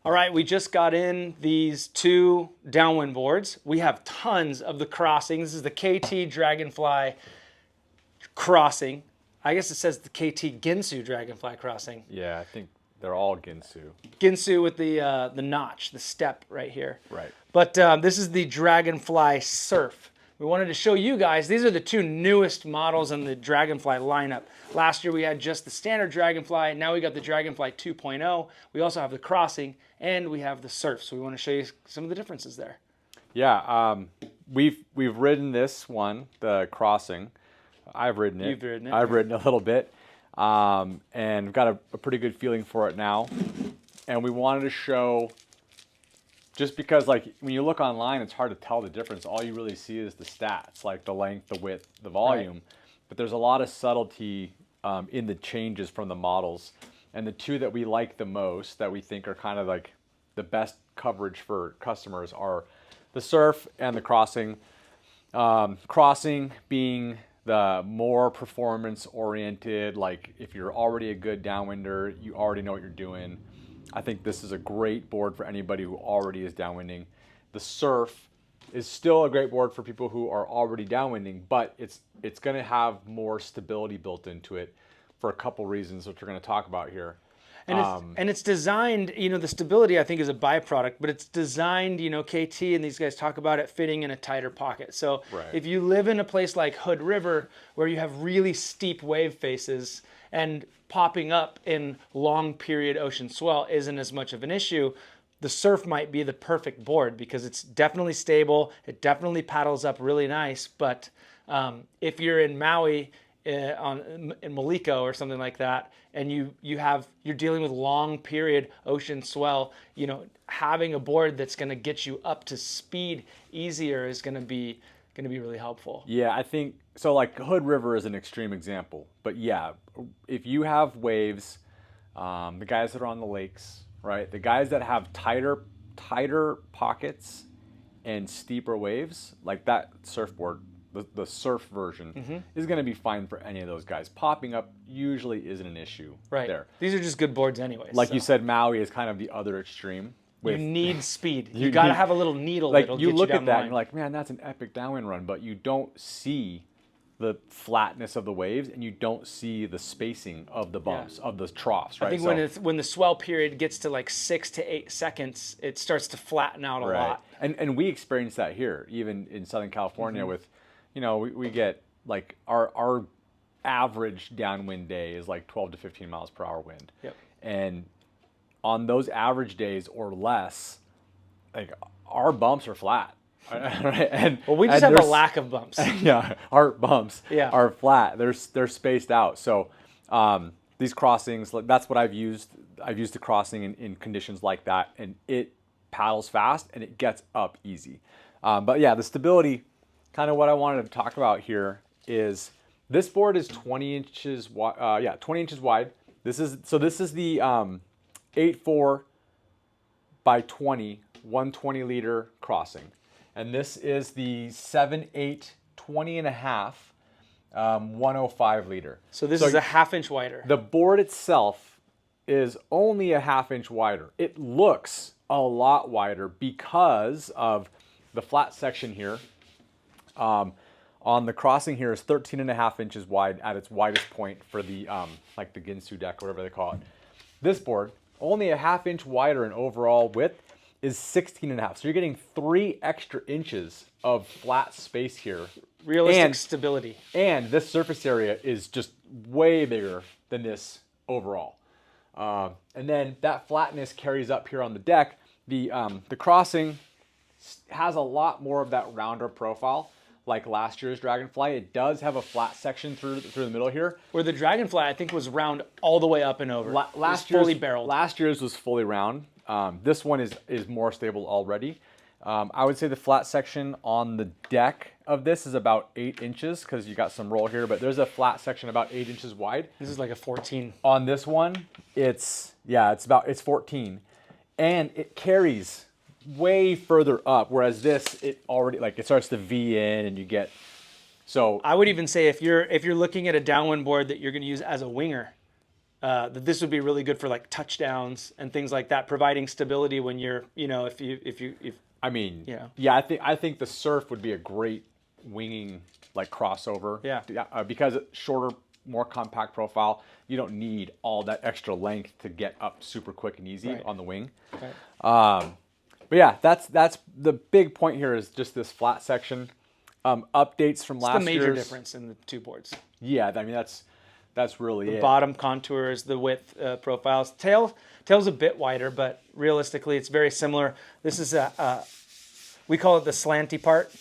All right, we just got in these two Downwind boards. We have tons of the crossing. This is the KT Dragonfly crossing. I guess it says the KT Ginsu Dragonfly crossing. Yeah, I think they're all Ginsu. Ginsu with the notch, the step right here. Right. But this is the Dragonfly Surf. We wanted to show you guys, these are the two newest models in the Dragonfly lineup. Last year we had just the standard Dragonfly, now we got the Dragonfly 2.0. We also have the Crossing, and we have the Surf. So we want to show you some of the differences there. Yeah, we've ridden this one, the Crossing. I've ridden it. You've ridden it. I've ridden a little bit, and got a pretty good feeling for it now. And we wanted to show, just because like when you look online, it's hard to tell the difference. All you really see is the stats, like the length, the width, the volume. Right. But there's a lot of subtlety in the changes from the models. And the two that we like the most, that we think are kind of like the best coverage for customers, are the Surf and the Crossing. Crossing being the more performance oriented, like if you're already a good downwinder, you already know what you're doing. I think this is a great board for anybody who already is downwinding. The Surf is still a great board for people who are already downwinding, but it's going to have more stability built into it for a couple reasons, which we're going to talk about here. And it's designed, you know, the stability I think is a byproduct, but it's designed, you know, KT and these guys talk about it fitting in a tighter pocket. So right. If you live in a place like Hood River where you have really steep wave faces and popping up in long period ocean swell isn't as much of an issue, the Surf might be the perfect board because it's definitely stable. It definitely paddles up really nice. But if you're in Maui, in Maliko or something like that, and you're dealing with long period ocean swell, you know, having a board that's going to get you up to speed easier is going to be really helpful. Yeah, I think so. Like Hood River is an extreme example, but yeah, if you have waves, the guys that are on the lakes, right, the guys that have tighter pockets and steeper waves, like that surfboard, the Surf version is going to be fine for any of those guys. Popping up usually isn't an issue there. These are just good boards anyways. Like you said, Maui is kind of the other extreme. You need speed. You got to have a little needle like that'll you get look you down at that the and you're like, man, that's an epic downwind run, but you don't see the flatness of the waves and you don't see the spacing of the bumps, of the troughs, right? I think when the swell period gets to like 6 to 8 seconds, it starts to flatten out a lot. And we experience that here, even in Southern California with, you know, we get like our average downwind day is like 12 to 15 miles per hour wind. Yep. And on those average days or less, like our bumps are flat. Right? And well, we just have a lack of bumps. Yeah, our bumps are flat. They're spaced out. So these crossings, that's what I've used. I've used the Crossing in conditions like that, and it paddles fast and it gets up easy. But yeah, the stability. Kind of what I wanted to talk about here is this board is 20 inches wide. 20 inches wide. This is the 8.4 by 20, 120 liter Crossing. And this is the 7.8, 20 and a half, 105 liter. So this is a half-inch wider. The board itself is only a half-inch wider. It looks a lot wider because of the flat section here. On the Crossing here is 13 and a half inches wide at its widest point for the like the Ginsu deck, whatever they call it. This board, only a half-inch wider in overall width, is 16 and a half. So you're getting 3 extra inches of flat space here. Realistic stability. And this surface area is just way bigger than this overall. And then that flatness carries up here on the deck. The Crossing has a lot more of that rounder profile. Like last year's Dragonfly, it does have a flat section through the middle here. Where the Dragonfly, I think, was round all the way up and over. Last year's fully barreled. Last year's was fully round. This one is more stable already. I would say the flat section on the deck of this is about 8 inches because you got some roll here, but there's a flat section about 8 inches wide. This is like a 14. On this one, it's 14, and it carries way further up, whereas this, it starts to V in and you get, so. I would even say if you're looking at a downwind board that you're going to use as a winger, that this would be really good for like touchdowns and things like that, providing stability when you're, if I mean, Yeah. yeah, I think the surf would be a great winging like crossover. Yeah. Because it's shorter, more compact profile. You don't need all that extra length to get up super quick and easy Right. on the wing. Right. But yeah, that's the big point here is just this flat section. Updates from last the major year's. difference in the two boards. Yeah, I mean that's really it. Bottom contours, the width profiles. Tail's a bit wider, but realistically, it's very similar. This is we call it the slanty part,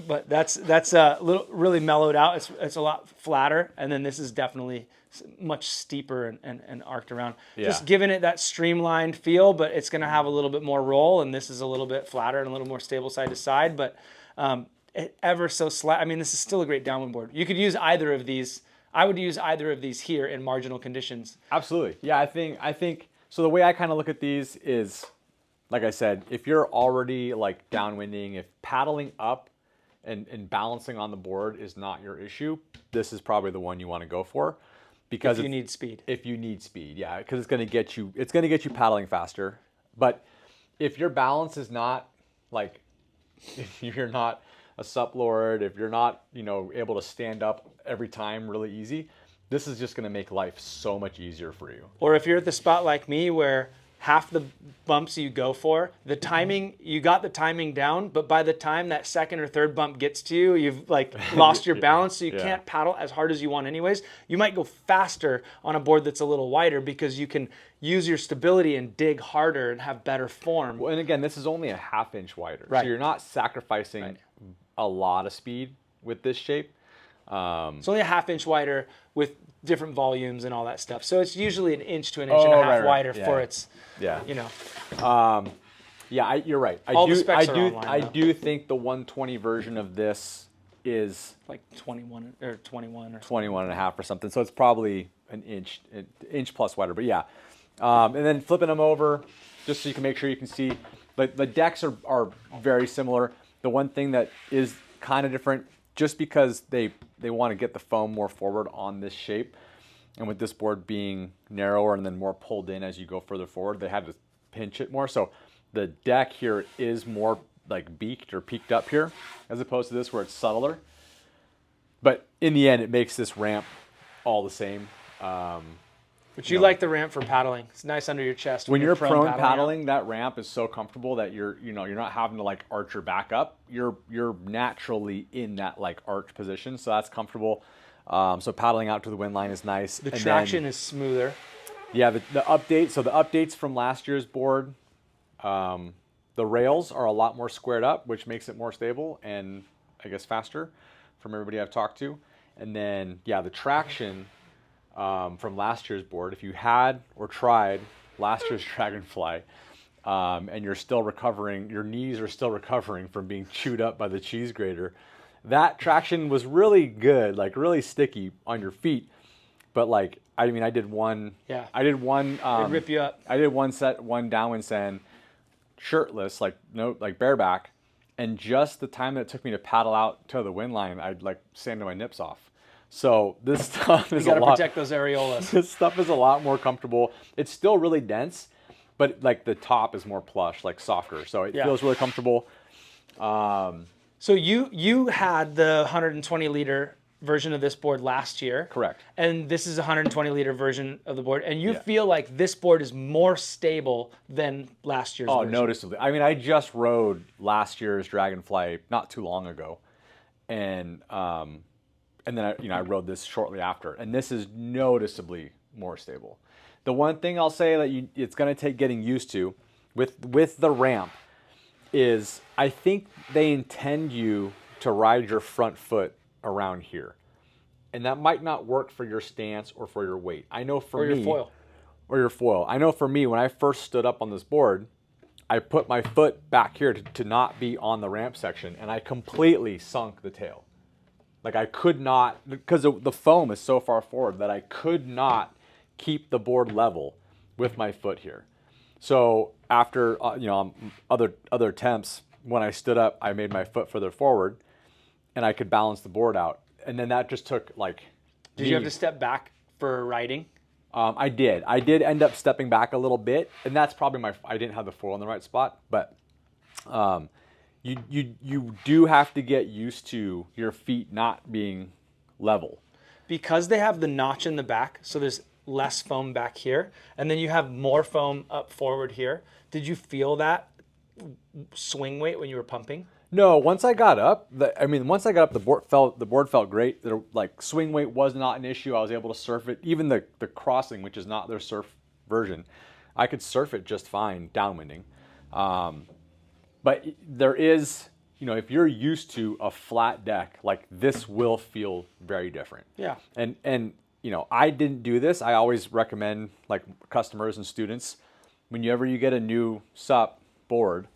but that's a little really mellowed out. It's a lot flatter, and then this is definitely much steeper and arced around. Yeah. Just giving it that streamlined feel, but it's going to have a little bit more roll, and this is a little bit flatter and a little more stable side to side, but ever so slight. I mean, this is still a great downwind board. You could use either of these. I would use either of these here in marginal conditions. Absolutely. Yeah, I think so. The way I kind of look at these is, like I said, if you're already like downwinding, if paddling up and balancing on the board is not your issue, this is probably the one you want to go for. Because if you need speed. If you need speed, yeah, because it's going to get you paddling faster. But if your balance is not like, if you're not a sup lord, if you're not, able to stand up every time really easy, this is just going to make life so much easier for you. Or if you're at the spot like me where half the bumps you go for, the timing, you got the timing down, but by the time that second or third bump gets to you, you've like lost your balance, so you can't paddle as hard as you want anyways. You might go faster on a board that's a little wider because you can use your stability and dig harder and have better form. Well, and again, this is only a ½ inch wider, Right. so you're not sacrificing a lot of speed with this shape. It's only a ½ inch wider with different volumes and all that stuff. So it's usually 1 inch to 1.5 inches wider for its, Yeah, you're right. All the specs are online, I though. do think the 120 version of this is like 21 or 21 or 21 and a half or something. So it's probably an inch plus wider. But yeah, and then flipping them over just so you can make sure you can see. But the decks are very similar. The one thing that is kind of different, just because they want to get the foam more forward on this shape, and with this board being narrower and then more pulled in as you go further forward, they had to pinch it more. So the deck here is more like beaked or peaked up here, as opposed to this where it's subtler. But in the end, it makes this ramp all the same. But you like the ramp for paddling. It's nice under your chest. When you're prone paddling, out. that ramp is so comfortable that you're not having to like arch your back up. You're naturally in that like arch position, so that's comfortable. So paddling out to the wind line is nice. The traction is smoother. Yeah, the update. So the updates from last year's board, the rails are a lot more squared up, which makes it more stable and I guess faster from everybody I've talked to. And then the traction. From last year's board, if you had or tried last year's Dragonfly, and you're still recovering, your knees are still recovering from being chewed up by the cheese grater, that traction was really good, like really sticky on your feet. But like, I did one. Yeah. I did one. It'd rip you up. I did one downwind send, shirtless, like bareback, and just the time that it took me to paddle out to the wind line, I'd like sanded my nips off. So this stuff is You got to protect those areolas. This stuff is a lot more comfortable. It's still really dense, but like the top is more plush, like softer. So it feels really comfortable. So you had the 120 liter version of this board last year. Correct. And this is a 120 liter version of the board. And you feel like this board is more stable than last year's version. Noticeably. I just rode last year's Dragonfly not too long ago. And then I rode this shortly after, and this is noticeably more stable. The one thing I'll say that it's going to take getting used to with the ramp is I think they intend you to ride your front foot around here, and that might not work for your stance or for your weight. I know for me, or your foil. I know for me, when I first stood up on this board, I put my foot back here to not be on the ramp section, and I completely sunk the tail. Like I could not, because the foam is so far forward that I could not keep the board level with my foot here. So after other attempts, when I stood up, I made my foot further forward, and I could balance the board out. And then that just took like. Did you have to step back for riding? I did. I did end up stepping back a little bit, and that's probably I didn't have the foil in the right spot, but you do have to get used to your feet not being level. Because they have the notch in the back, so there's less foam back here, and then you have more foam up forward here. Did you feel that swing weight when you were pumping? No, once I got up, the board felt great. Like swing weight was not an issue. I was able to surf it. Even the crossing, which is not their surf version, I could surf it just fine downwinding. But there is, if you're used to a flat deck, like this will feel very different. Yeah. And I didn't do this. I always recommend like customers and students, whenever you get a new SUP board,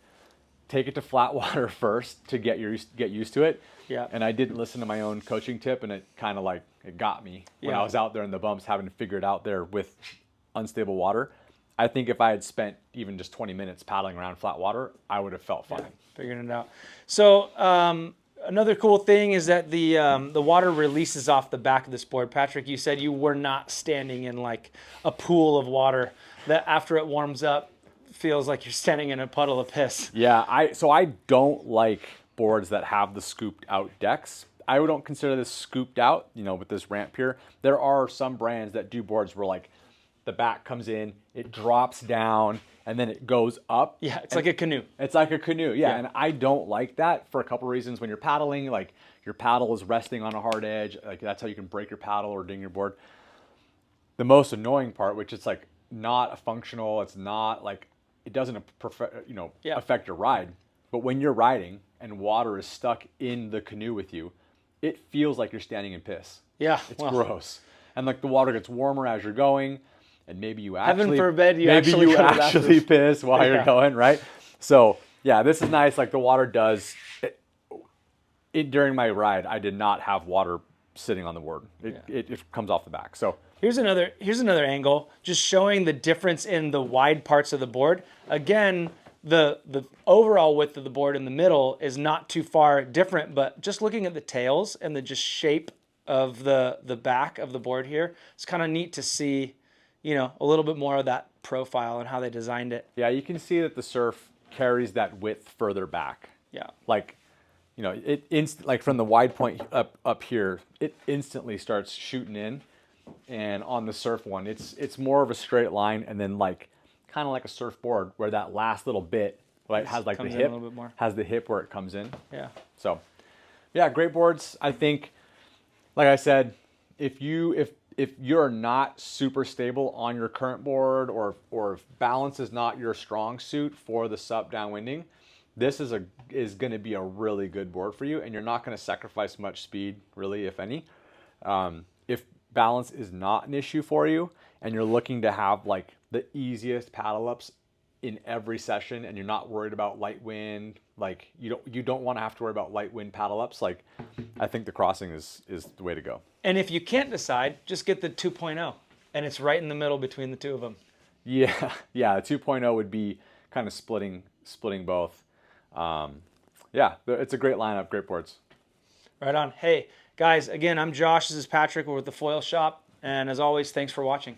take it to flat water first to get used to it. Yeah. And I didn't listen to my own coaching tip, and it kind of like it got me when I was out there in the bumps having to figure it out there with unstable water. I think if I had spent even just 20 minutes paddling around flat water, I would have felt fine. Yeah, figuring it out. So another cool thing is that the water releases off the back of this board. Patrick, you said you were not standing in like a pool of water that after it warms up feels like you're standing in a puddle of piss. Yeah, so I don't like boards that have the scooped out decks. I don't consider this scooped out, with this ramp here. There are some brands that do boards where like the back comes in, it drops down, and then it goes up. Yeah, it's like a canoe. It's like a canoe, yeah. And I don't like that for a couple reasons. When you're paddling, like your paddle is resting on a hard edge, like that's how you can break your paddle or ding your board. The most annoying part, which is like not a functional, it's not like, it doesn't affect your ride. But when you're riding and water is stuck in the canoe with you, it feels like you're standing in piss. Yeah. It's gross. And like the water gets warmer as you're going, and maybe you actually heaven forbid you actually piss while you're going, right? So yeah, this is nice. Like the water does during my ride, I did not have water sitting on the board. It comes off the back. So here's another angle, just showing the difference in the wide parts of the board. Again, the overall width of the board in the middle is not too far different, but just looking at the tails and the just shape of the back of the board here, it's kind of neat to see, a little bit more of that profile and how they designed it. Yeah, you can see that the surf carries that width further back. Yeah. Like, like from the wide point up here, it instantly starts shooting in. And on the surf one, it's more of a straight line, and then like kind of like a surfboard where that last little bit has like the hip, a little bit more. Has the hip where it comes in. Yeah. So, yeah, great boards. I think, like I said, if you're not super stable on your current board, or if balance is not your strong suit for the SUP downwinding, this is going to be a really good board for you, and you're not going to sacrifice much speed, really, if any. If balance is not an issue for you, and you're looking to have like the easiest paddle ups in every session, and you're not worried about light wind, like you don't want to have to worry about light wind paddle ups, like I think the crossing is the way to go. And if you can't decide, just get the 2.0, and it's right in the middle between the two of them. Yeah, the 2.0 would be kind of splitting both. Yeah, it's a great lineup, great boards. Right on. Hey, guys, again, I'm Josh. This is Patrick. We're with the Foil Shop. And as always, thanks for watching.